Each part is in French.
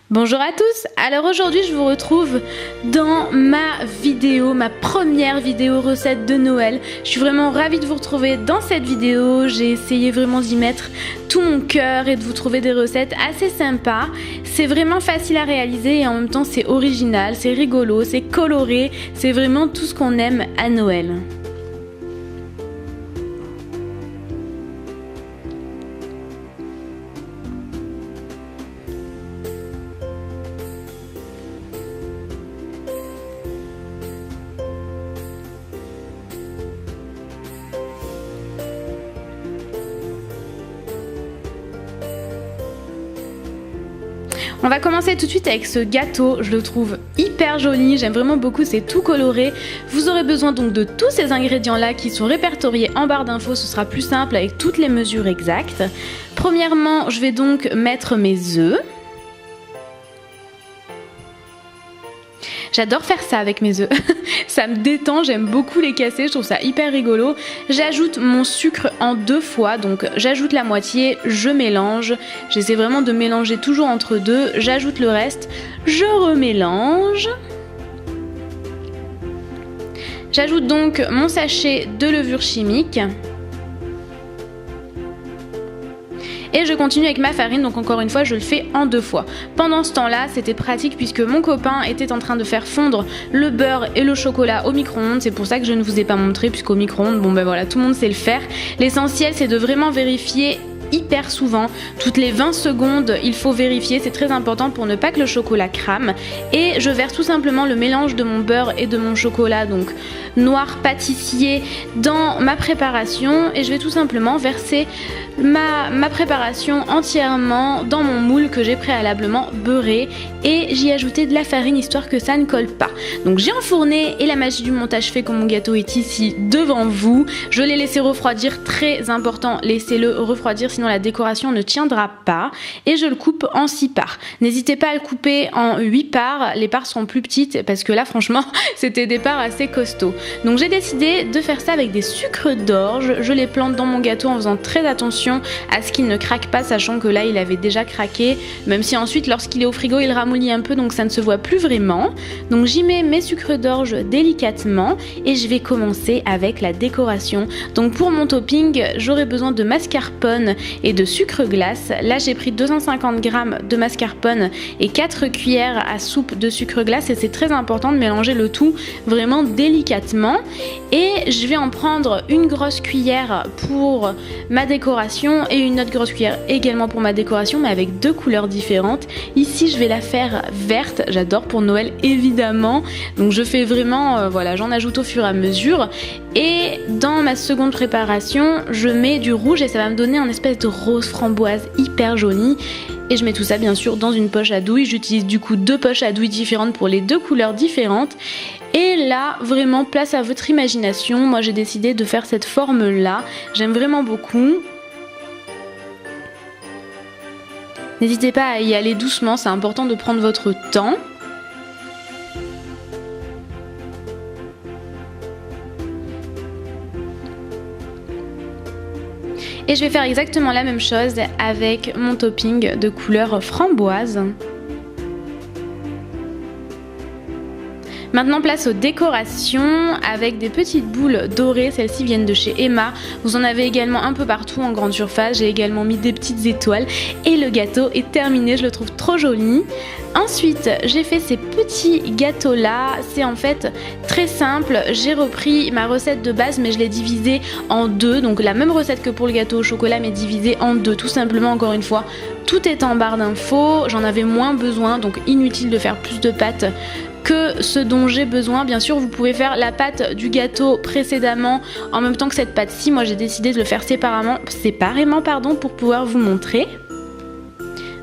Bonjour à tous, alors aujourd'hui je vous retrouve dans ma première vidéo recette de Noël. Je suis vraiment ravie de vous retrouver dans cette vidéo, j'ai essayé vraiment d'y mettre tout mon cœur et de vous trouver des recettes assez sympas. C'est vraiment facile à réaliser et en même temps c'est original, c'est rigolo, c'est coloré, c'est vraiment tout ce qu'on aime à Noël. On va commencer tout de suite avec ce gâteau, je le trouve hyper joli, j'aime vraiment beaucoup, c'est tout coloré. Vous aurez besoin donc de tous ces ingrédients là qui sont répertoriés en barre d'infos, ce sera plus simple avec toutes les mesures exactes. Premièrement, je vais donc mettre mes œufs. J'adore faire ça avec mes œufs, ça me détend, j'aime beaucoup les casser, je trouve ça hyper rigolo. J'ajoute mon sucre en 2 fois, donc j'ajoute la moitié, je mélange. J'essaie vraiment de mélanger toujours entre deux, j'ajoute le reste, je remélange. J'ajoute donc mon sachet de levure chimique. Et je continue avec ma farine, donc encore une fois je le fais en 2 fois. Pendant ce temps là c'était pratique puisque mon copain était en train de faire fondre le beurre et le chocolat au micro-ondes. C'est pour ça que je ne vous ai pas montré puisqu'au micro-ondes, bon ben voilà, tout le monde sait le faire. L'essentiel c'est de vraiment vérifier hyper souvent, toutes les 20 secondes il faut vérifier, c'est très important pour ne pas que le chocolat crame. Et je verse tout simplement le mélange de mon beurre et de mon chocolat, donc noir pâtissier, dans ma préparation et je vais tout simplement verser ma préparation entièrement dans mon moule que j'ai préalablement beurré et j'y ai ajouté de la farine histoire que ça ne colle pas. Donc j'ai enfourné et la magie du montage fait que mon gâteau est ici devant vous. Je l'ai laissé refroidir, très important, laissez-le refroidir sinon la décoration ne tiendra pas, et je le coupe en 6 parts. N'hésitez pas à le couper en 8 parts, les parts seront plus petites parce que là franchement c'était des parts assez costauds. Donc j'ai décidé de faire ça avec des sucres d'orge, je les plante dans mon gâteau en faisant très attention à ce qu'il ne craque pas, sachant que là il avait déjà craqué, même si ensuite lorsqu'il est au frigo il ramollit un peu donc ça ne se voit plus vraiment. Donc j'y mets mes sucres d'orge délicatement et je vais commencer avec la décoration. Donc pour mon topping j'aurai besoin de mascarpone et de sucre glace. Là j'ai pris 250 g de mascarpone et 4 cuillères à soupe de sucre glace et c'est très important de mélanger le tout vraiment délicatement. Et je vais en prendre une grosse cuillère pour ma décoration et une autre grosse cuillère également pour ma décoration, mais avec 2 couleurs différentes. Ici je vais la faire verte, j'adore pour Noël évidemment, donc je fais vraiment, voilà, j'en ajoute au fur et à mesure. Et dans ma seconde préparation je mets du rouge et ça va me donner un espèce de rose framboise hyper joli. Et je mets tout ça bien sûr dans une poche à douille. J'utilise du coup 2 poches à douille différentes pour les 2 couleurs différentes. Et là vraiment place à votre imagination, moi j'ai décidé de faire cette forme là, j'aime vraiment beaucoup. N'hésitez pas à y aller doucement, c'est important de prendre votre temps. Et je vais faire exactement la même chose avec mon topping de couleur framboise. Maintenant place aux décorations avec des petites boules dorées, celles-ci viennent de chez Emma, vous en avez également un peu partout en grande surface, j'ai également mis des petites étoiles et le gâteau est terminé, je le trouve trop joli. Ensuite j'ai fait ces petits gâteaux là, c'est en fait très simple, j'ai repris ma recette de base mais je l'ai divisée en 2, donc la même recette que pour le gâteau au chocolat mais divisée en 2, tout simplement encore une fois. Tout est en barre d'infos, j'en avais moins besoin donc inutile de faire plus de pâtes que ce dont j'ai besoin. Bien sûr vous pouvez faire la pâte du gâteau précédemment en même temps que cette pâte-ci, moi j'ai décidé de le faire séparément pour pouvoir vous montrer.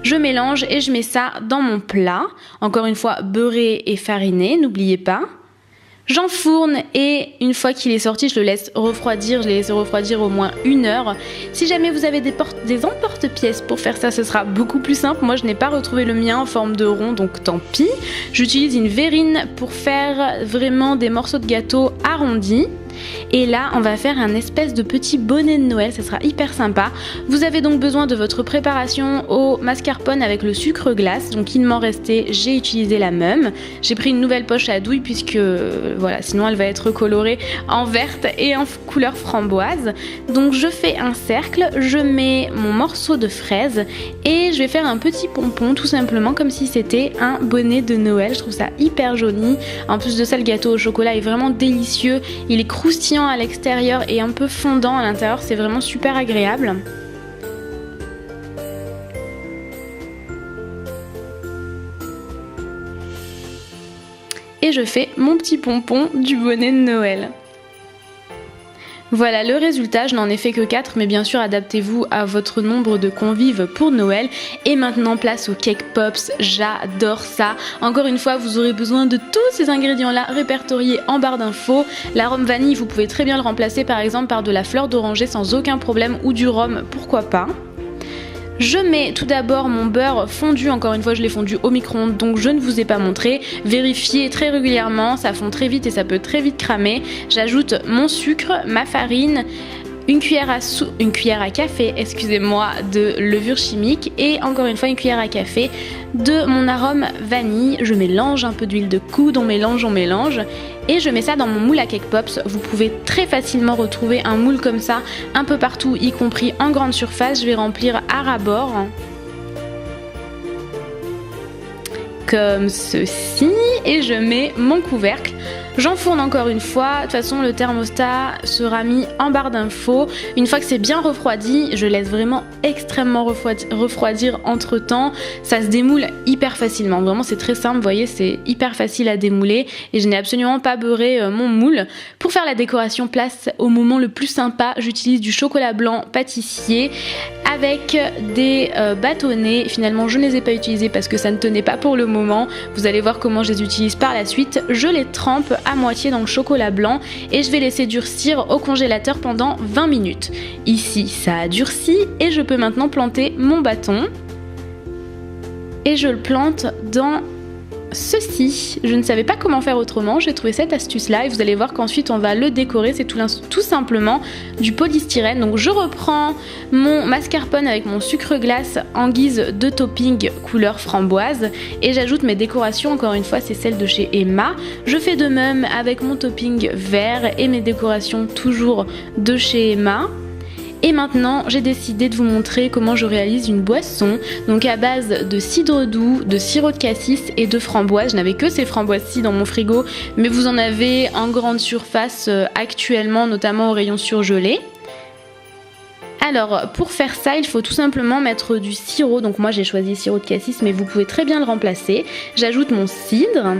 Je mélange et je mets ça dans mon plat, encore une fois beurré et fariné, n'oubliez pas. J'enfourne et une fois qu'il est sorti, je le laisse refroidir, je l'ai laissé refroidir au moins 1 heure. Si jamais vous avez des emporte-pièces pour faire ça, ce sera beaucoup plus simple. Moi je n'ai pas retrouvé le mien en forme de rond, donc tant pis. J'utilise une verrine pour faire vraiment des morceaux de gâteau arrondis. Et là, on va faire un espèce de petit bonnet de Noël, ça sera hyper sympa. Vous avez donc besoin de votre préparation au mascarpone avec le sucre glace. Donc il m'en restait, j'ai utilisé la même. J'ai pris une nouvelle poche à douille puisque voilà, sinon elle va être colorée en verte et en couleur framboise. Donc je fais un cercle, je mets mon morceau de fraise et je vais faire un petit pompon tout simplement comme si c'était un bonnet de Noël. Je trouve ça hyper joli. En plus de ça, le gâteau au chocolat est vraiment délicieux. Il est croustillant à l'extérieur et un peu fondant à l'intérieur, c'est vraiment super agréable. Et je fais mon petit pompon du bonnet de Noël. Voilà le résultat, je n'en ai fait que 4, mais bien sûr adaptez-vous à votre nombre de convives pour Noël. Et maintenant place au cake pops, j'adore ça. Encore une fois, vous aurez besoin de tous ces ingrédients là répertoriés en barre d'infos. L'arôme vanille, vous pouvez très bien le remplacer par exemple par de la fleur d'oranger sans aucun problème, ou du rhum, pourquoi pas. Je mets tout d'abord mon beurre fondu, encore une fois je l'ai fondu au micro-ondes donc je ne vous ai pas montré. Vérifiez très régulièrement, ça fond très vite et ça peut très vite cramer. J'ajoute mon sucre, ma farine, une cuillère à café, excusez-moi, de levure chimique et encore une fois une cuillère à café de mon arôme vanille. Je mélange un peu d'huile de coude, on mélange et je mets ça dans mon moule à cake pops. Vous pouvez très facilement retrouver un moule comme ça un peu partout, y compris en grande surface. Je vais remplir à ras-bord comme ceci et je mets mon couvercle. J'enfourne encore une fois, de toute façon le thermostat sera mis en barre d'infos. Une fois que c'est bien refroidi, je laisse vraiment extrêmement refroidir entre temps. Ça se démoule hyper facilement, vraiment c'est très simple, vous voyez c'est hyper facile à démouler et je n'ai absolument pas beurré mon moule. Pour faire la décoration, place au moment le plus sympa, j'utilise du chocolat blanc pâtissier avec des bâtonnets. Finalement je ne les ai pas utilisés parce que ça ne tenait pas pour le moment, vous allez voir comment je les utilise par la suite. Je les trempe à moitié dans le chocolat blanc et je vais laisser durcir au congélateur pendant 20 minutes. Ici ça a durci et je peux maintenant planter mon bâton et je le plante dans ceci. Je ne savais pas comment faire autrement, j'ai trouvé cette astuce là et vous allez voir qu'ensuite on va le décorer. C'est tout simplement du polystyrène. Donc je reprends mon mascarpone avec mon sucre glace en guise de topping couleur framboise et j'ajoute mes décorations, encore une fois c'est celle de chez Emma. Je fais de même avec mon topping vert et mes décorations toujours de chez Emma. Et maintenant, j'ai décidé de vous montrer comment je réalise une boisson, donc à base de cidre doux, de sirop de cassis et de framboises. Je n'avais que ces framboises-ci dans mon frigo, mais vous en avez en grande surface actuellement, notamment au rayon surgelé. Alors pour faire ça, il faut tout simplement mettre du sirop, donc moi j'ai choisi sirop de cassis, mais vous pouvez très bien le remplacer. J'ajoute mon cidre.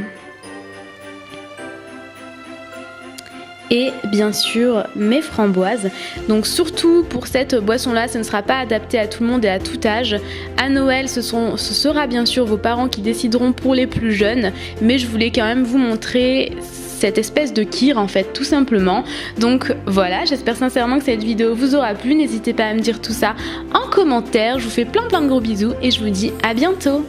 Et bien sûr mes framboises. Donc surtout pour cette boisson là, ce ne sera pas adapté à tout le monde et à tout âge. À Noël ce sera bien sûr vos parents qui décideront pour les plus jeunes, mais je voulais quand même vous montrer cette espèce de kir en fait tout simplement. Donc voilà, j'espère sincèrement que cette vidéo vous aura plu. N'hésitez pas à me dire tout ça en commentaire. Je vous fais plein de gros bisous et je vous dis à bientôt.